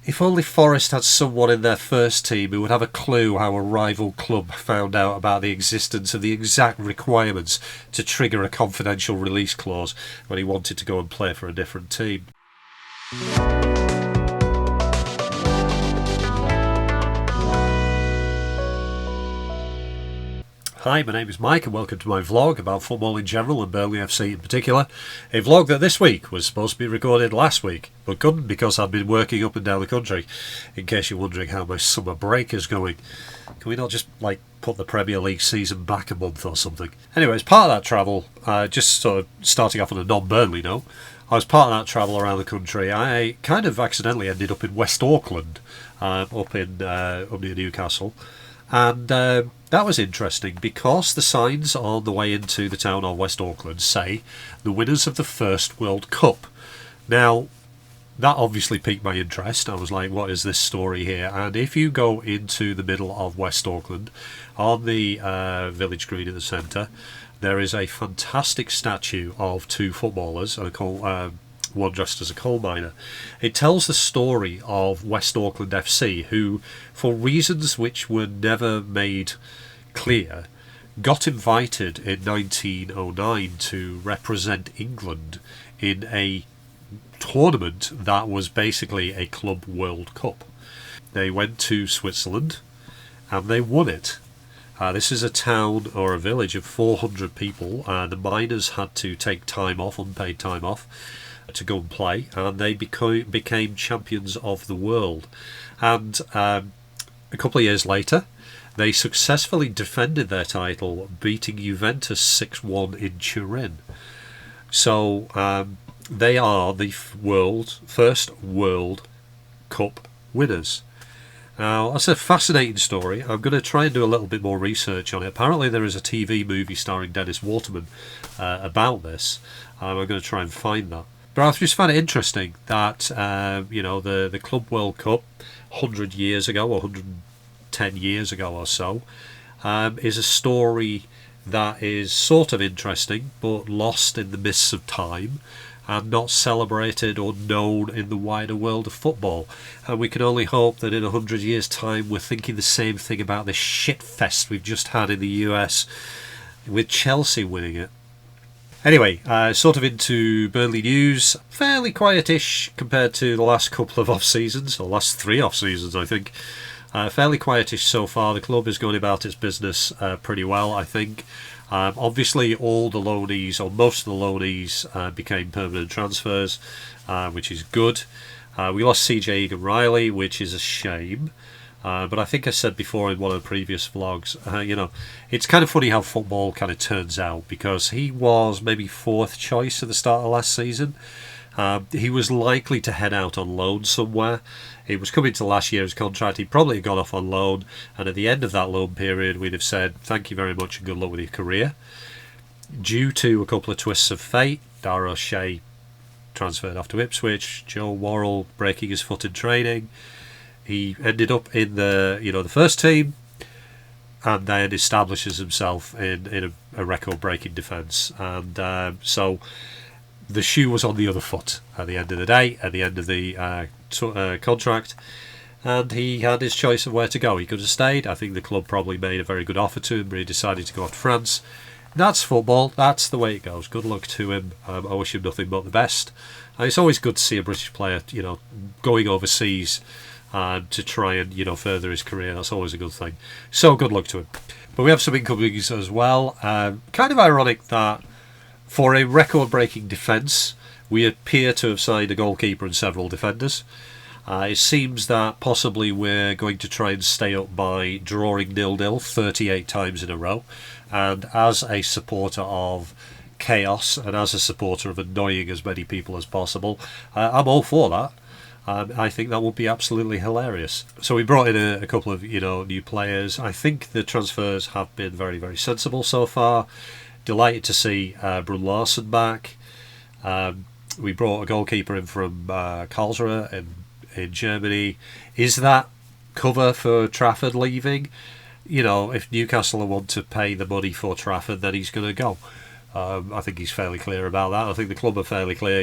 If only Forest had someone in their first team who would have a clue how a rival club found out about the existence of the exact requirements to trigger a confidential release clause when he wanted to go and play for a different team. Hi, my name is Mike and welcome to my vlog about football in general and Burnley FC in particular. A vlog that this week was supposed to be recorded last week, but couldn't because I've been working up and down the country. In case you're wondering how my summer break is going. Can we not just, put the Premier League season back a month or something? Anyway, as part of that travel, just sort of starting off on a non-Burnley note, as part of that travel around the country, I kind of accidentally ended up in West Auckland, up near Newcastle. And that was interesting because the signs on the way into the town of West Auckland say the winners of the first World Cup. Now, that obviously piqued my interest. I was like, what is this story here? And if you go into the middle of West Auckland, on the village green in the centre, there is a fantastic statue of two footballers, one dressed as a coal miner. It tells the story of West Auckland FC, who, for reasons which were never made clear, got invited in 1909 to represent England in a tournament that was basically a Club World Cup. They went to Switzerland and they won it. This is a town or a village of 400 people. The miners had to take time off, unpaid time off, to go and play, and they became champions of the world. And a couple of years later, they successfully defended their title, beating Juventus 6-1 in Turin. So they are the first World Cup winners. Now, that's a fascinating story. I'm going to try and do a little bit more research on it. Apparently there is a TV movie starring Dennis Waterman about this. I'm going to try and find that. But I've just found it interesting that, the Club World Cup 100 years ago, or 110 years ago or so, is a story that is sort of interesting, but lost in the mists of time, and not celebrated or known in the wider world of football. And we can only hope that in 100 years' time we're thinking the same thing about this shitfest we've just had in the US, with Chelsea winning it. Anyway, sort of into Burnley news. Fairly quietish compared to the last couple of off-seasons, or last 3 off-seasons, I think. Fairly quietish so far. The club is going about its business pretty well, I think. Obviously, all the loanees, or most of the loanees, became permanent transfers, which is good. We lost CJ Egan-Riley, which is a shame. But I think I said before in one of the previous vlogs, it's kind of funny how football kind of turns out, because he was maybe 4th choice at the start of last season. He was likely to head out on loan somewhere. It was coming to last year's contract. He'd probably gone off on loan, and at the end of that loan period, we'd have said, thank you very much and good luck with your career. Due to a couple of twists of fate, Dara O'Shea transferred off to Ipswich, Joe Worrell breaking his foot in training. He ended up in the first team, and then establishes himself in a record-breaking defence. And so the shoe was on the other foot at the end of the day, at the end of the contract, and he had his choice of where to go. He could have stayed. I think the club probably made a very good offer to him, but he decided to go off to France. That's football. That's the way it goes. Good luck to him. I wish him nothing but the best. And it's always good to see a British player, going overseas to try and further his career. That's always a good thing. So good luck to him. But we have some incomings as well. Kind of ironic that for a record-breaking defence, we appear to have signed a goalkeeper and several defenders. It seems that possibly we're going to try and stay up by drawing 0-0 38 times in a row. And as a supporter of chaos and as a supporter of annoying as many people as possible, I'm all for that. I think that would be absolutely hilarious. So we brought in a couple of new players. I think the transfers have been very, very sensible so far. Delighted to see Brun Larsen back. We brought a goalkeeper in from Karlsruhe in Germany. Is that cover for Trafford leaving? If Newcastle want to pay the money for Trafford, then he's going to go. I think he's fairly clear about that. I think the club are fairly clear,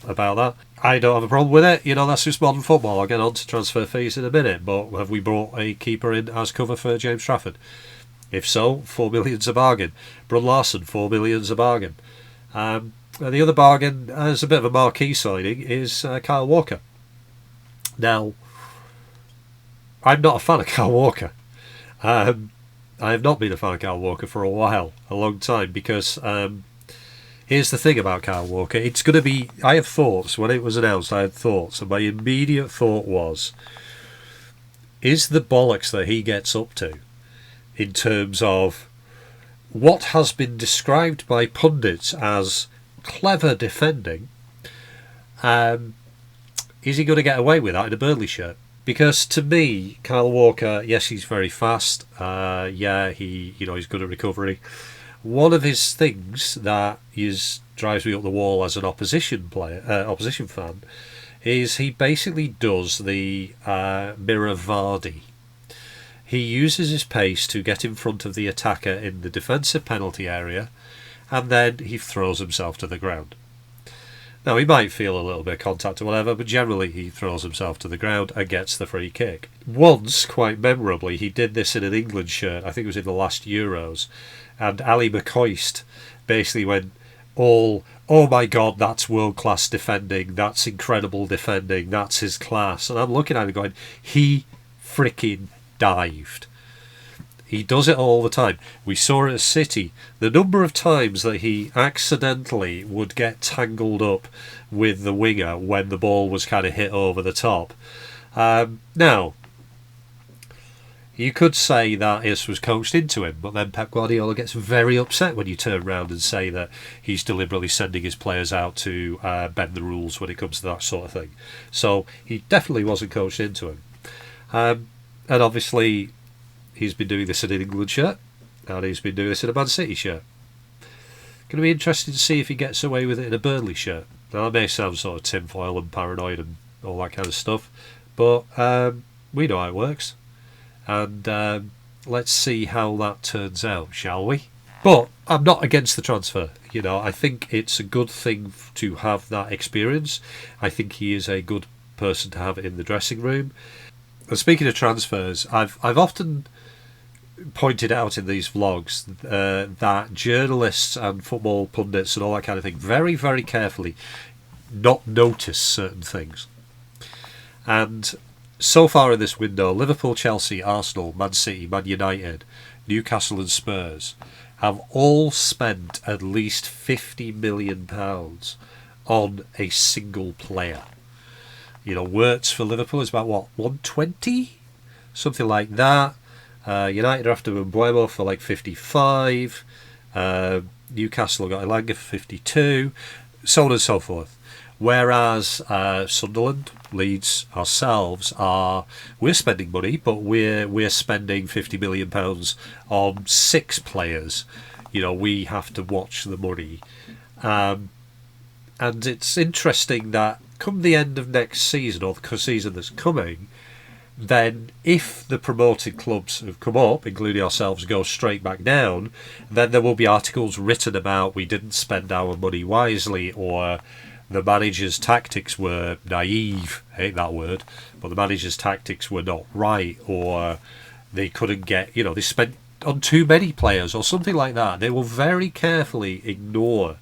about that. I don't have a problem with it. That's just modern football. I'll get on to transfer fees in a minute. But have we brought a keeper in as cover for James Trafford? If so, $4 million's a bargain. Brun Larson, $4 million's a bargain. And the other bargain, as a bit of a marquee signing, is Kyle Walker. Now, I'm not a fan of Kyle Walker. I have not been a fan of Kyle Walker for a long time, because here's the thing about Kyle Walker. It's going to be... I have thoughts. When it was announced, I had thoughts. And my immediate thought was, is the bollocks that he gets up to, in terms of what has been described by pundits as clever defending, is he going to get away with that in a Burnley shirt? Because to me, Kyle Walker, yes, he's very fast. He's good at recovery. One of his things that drives me up the wall as an opposition fan, is he basically does the mirror Vardy. He uses his pace to get in front of the attacker in the defensive penalty area, and then he throws himself to the ground. Now, he might feel a little bit of contact or whatever, but generally he throws himself to the ground and gets the free kick. Once, quite memorably, he did this in an England shirt. I think it was in the last Euros. And Ali McCoist basically went oh my God, that's world-class defending. That's incredible defending. That's his class. And I'm looking at him going, he freaking dived. He does it all the time. We saw it at City. The number of times that he accidentally would get tangled up with the winger when the ball was kind of hit over the top. Now, you could say that this was coached into him, but then Pep Guardiola gets very upset when you turn around and say that he's deliberately sending his players out to bend the rules when it comes to that sort of thing. So he definitely wasn't coached into him. And obviously, he's been doing this in an England shirt, and he's been doing this in a Man City shirt. Going to be interesting to see if he gets away with it in a Burnley shirt. Now, that may sound sort of tinfoil and paranoid and all that kind of stuff, but we know how it works. And let's see how that turns out, shall we? But I'm not against the transfer. I think it's a good thing to have that experience. I think he is a good person to have in the dressing room. And speaking of transfers, I've often pointed out in these vlogs that journalists and football pundits and all that kind of thing very, very carefully not notice certain things. And so far in this window, Liverpool, Chelsea, Arsenal, Man City, Man United, Newcastle and Spurs have all spent at least £50 million on a single player. Wirtz for Liverpool is about, 120? Something like that. United are after Mbeumo for like 55. Newcastle got Elanga for 52. So on and so forth. Whereas Sunderland, Leeds, ourselves we're spending money, but we're spending £50 million on 6 players. We have to watch the money. And it's interesting that come the end of next season, or the season that's coming, then if the promoted clubs have come up, including ourselves, go straight back down, then there will be articles written about we didn't spend our money wisely, or the manager's tactics were naive, I hate that word, but the manager's tactics were not right, or they couldn't get, they spent on too many players, or something like that. They will very carefully ignore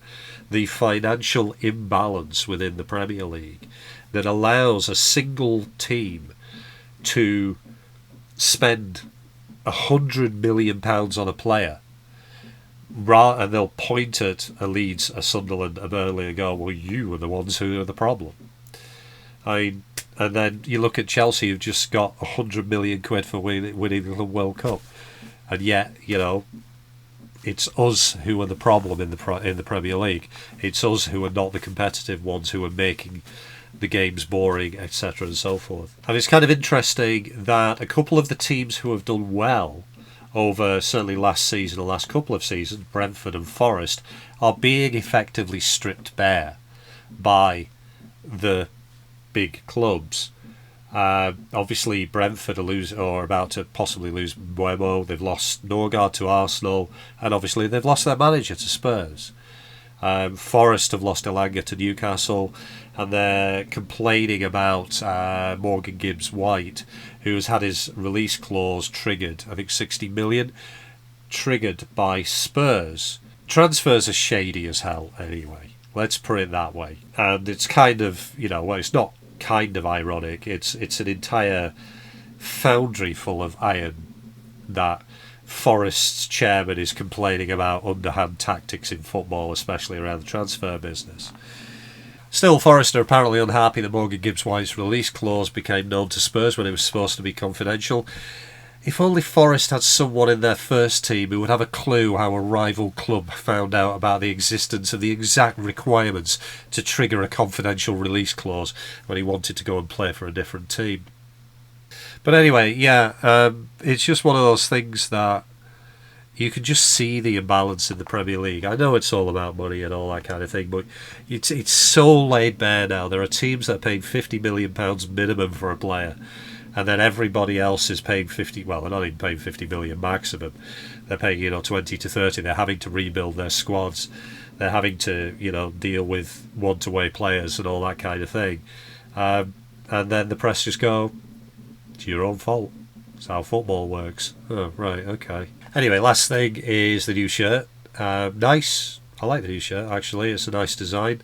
the financial imbalance within the Premier League that allows a single team to spend £100 million on a player, and they'll point at a Leeds, a Sunderland, a Burnley and go, well, you are the ones who are the problem. And then you look at Chelsea, who've just got £100 million for winning the World Cup, and yet it's us who are the problem in the Premier League. It's us who are not the competitive ones who are making the game's boring, etc. and so forth. And it's kind of interesting that a couple of the teams who have done well over certainly last season or last couple of seasons, Brentford and Forest, are being effectively stripped bare by the big clubs. Obviously Brentford are about to possibly lose Mbeumo. They've lost Norgard to Arsenal, and obviously they've lost their manager to Spurs. Forest have lost Elanga to Newcastle, and they're complaining about Morgan Gibbs-White, who has had his release clause triggered, I think 60 million, triggered by Spurs. Transfers are shady as hell anyway. Let's put it that way. And it's kind of, well, it's not kind of ironic. It's an entire foundry full of iron that Forest's chairman is complaining about underhand tactics in football, especially around the transfer business. Still, Forest are apparently unhappy that Morgan Gibbs-White's release clause became known to Spurs when it was supposed to be confidential. If only Forest had someone in their first team who would have a clue how a rival club found out about the existence of the exact requirements to trigger a confidential release clause when he wanted to go and play for a different team. But anyway, it's just one of those things that you can just see the imbalance in the Premier League. I know it's all about money and all that kind of thing, but it's so laid bare now. There are teams that are paying £50 million minimum for a player, and then everybody else is paying 50. Well, they're not even paying 50 million maximum. They're paying 20 to 30. They're having to rebuild their squads. They're having to deal with want-away players and all that kind of thing. And then the press just go, "It's your own fault. That's how football works." Oh, right, okay. Anyway, last thing is the new shirt. Nice. I like the new shirt, actually. It's a nice design.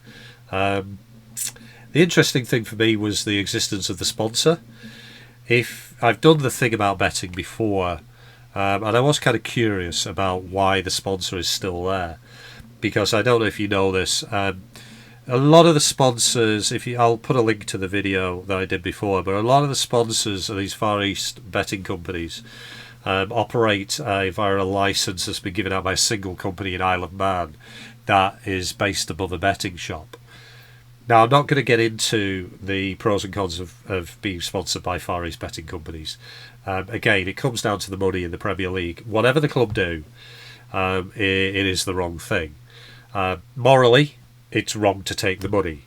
The interesting thing for me was the existence of the sponsor. If I've done the thing about betting before, and I was kind of curious about why the sponsor is still there, because I don't know if you know this. A lot of the sponsors, I'll put a link to the video that I did before, but a lot of the sponsors of these Far East betting companies operate via a license that's been given out by a single company in Isle of Man that is based above a betting shop. Now, I'm not going to get into the pros and cons of being sponsored by Far East betting companies. Again, it comes down to the money in the Premier League. Whatever the club do, it is the wrong thing. Morally, it's wrong to take the money.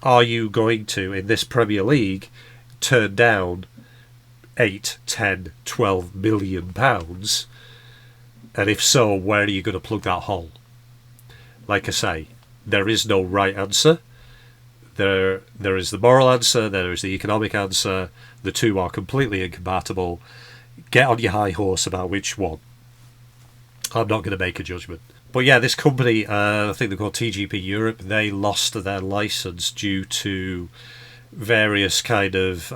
Are you going to, in this Premier League, turn down 8, 10, 12 million pounds? And if so, where are you going to plug that hole? Like I say, there is no right answer. There is the moral answer, there is the economic answer. The two are completely incompatible. Get on your high horse about which one. I'm not going to make a judgment. But yeah, this company, I think they're called TGP Europe, they lost their license due to various kind of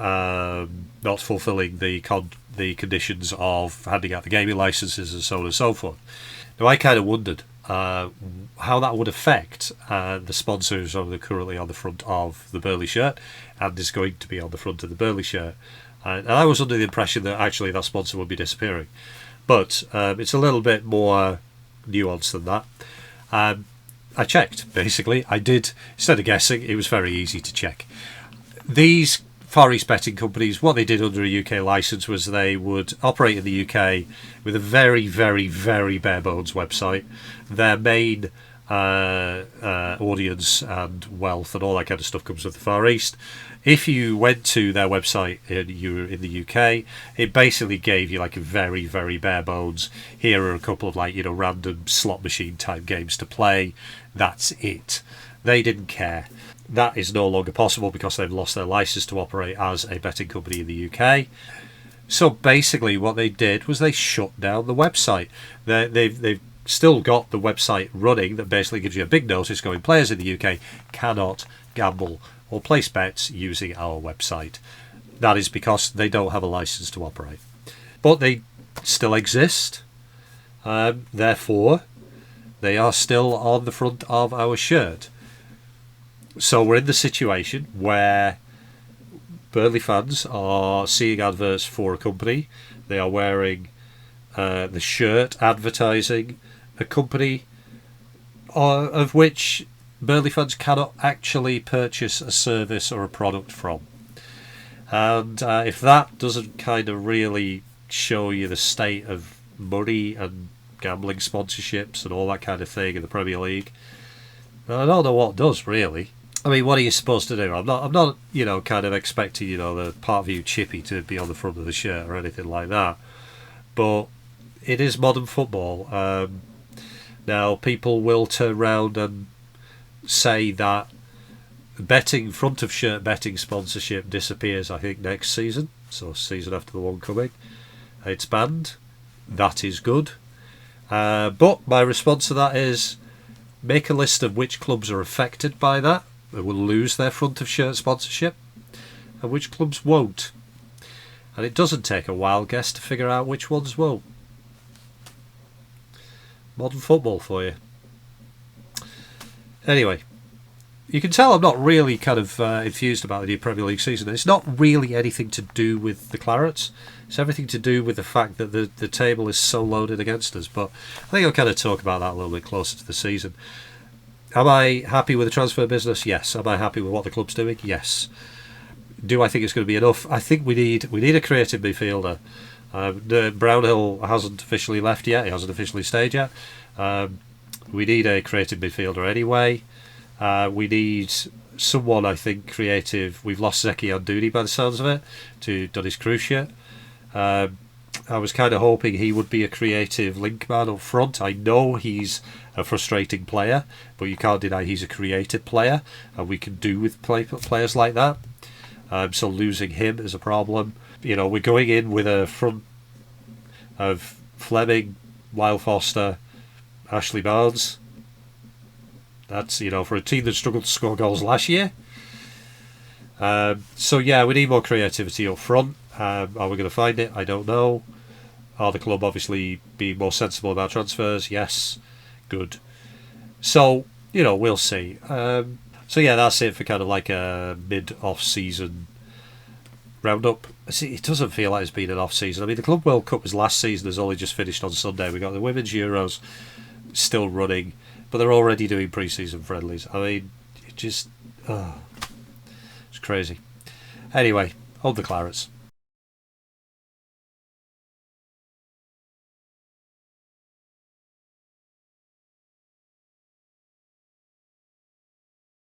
not fulfilling the conditions of handing out the gaming licenses and so on and so forth. Now, I kind of wondered how that would affect the sponsors who are currently on the front of the Burnley shirt and is going to be on the front of the Burnley shirt. And I was under the impression that actually that sponsor would be disappearing. But it's a little bit more nuanced than that. I checked, basically. I did, instead of guessing, it was very easy to check. These Far East betting companies, what they did under a UK licence was they would operate in the UK with a very, very, very bare bones website. Their main audience and wealth and all that kind of stuff comes from the Far East. If you went to their website and you were in the UK, it basically gave you like a very, very bare bones, here are a couple of random slot machine type games to play. That's it. They didn't care. That is no longer possible because they've lost their license to operate as a betting company in the UK. So basically what they did was they shut down the website. They've still got the website running that basically gives you a big notice going, players in the UK cannot gamble or place bets using our website. That is because they don't have a license to operate. But they still exist. Therefore, they are still on the front of our shirt. So we're in the situation where Burnley fans are seeing adverts for a company. They are wearing the shirt advertising a company of which Burnley fans cannot actually purchase a service or a product from. And if that doesn't kind of really show you the state of money and gambling sponsorships and all that kind of thing in the Premier League, I don't know what does, really. I mean, what are you supposed to do? I'm not, kind of expecting, the Parkview Chippy to be on the front of the shirt or anything like that. But it is modern football. Now, people will turn round and say that betting, front of shirt betting sponsorship disappears, I think, next season. So, season after the one coming. It's banned. That is good. But my response to that is make a list of which clubs are affected by that and will lose their front of shirt sponsorship and which clubs won't. And it doesn't take a wild guess to figure out which ones won't. Modern football for you. Anyway, you can tell I'm not really kind of enthused about the new Premier League season. It's not really anything to do with the Clarets. It's everything to do with the fact that the table is so loaded against us. But I think I'll kind of talk about that a little bit closer to the season. Am I happy with the transfer business? Yes. Am I happy with what the club's doing? Yes. Do I think it's going to be enough? I think we need a creative midfielder. Brownhill hasn't officially left yet. He hasn't officially stayed yet. We need a creative midfielder anyway. We need someone, I think, creative. We've lost Zeki Andouni by the sounds of it to Donis Cruciate. I was kind of hoping he would be a creative link man up front. I know he's a frustrating player, but you can't deny he's a creative player, and we can do with players like that. So losing him is a problem. You know, we're going in with a front of Fleming, Lyle Foster, Ashley Barnes. That's, you know, for a team that struggled to score goals last year. So yeah, we need more creativity up front. Are we going to find it? I don't know. Are the club obviously being more sensible about transfers? Yes. Good. So, you know, we'll see. So yeah, that's it for kind of like a mid-off-season roundup. See, it doesn't feel like it's been an off-season. I mean, the Club World Cup was last season, has only just finished on Sunday. We got the Women's Euros still running, but they're already doing pre-season friendlies. I mean, it just... it's crazy. Anyway, hold the Clarets.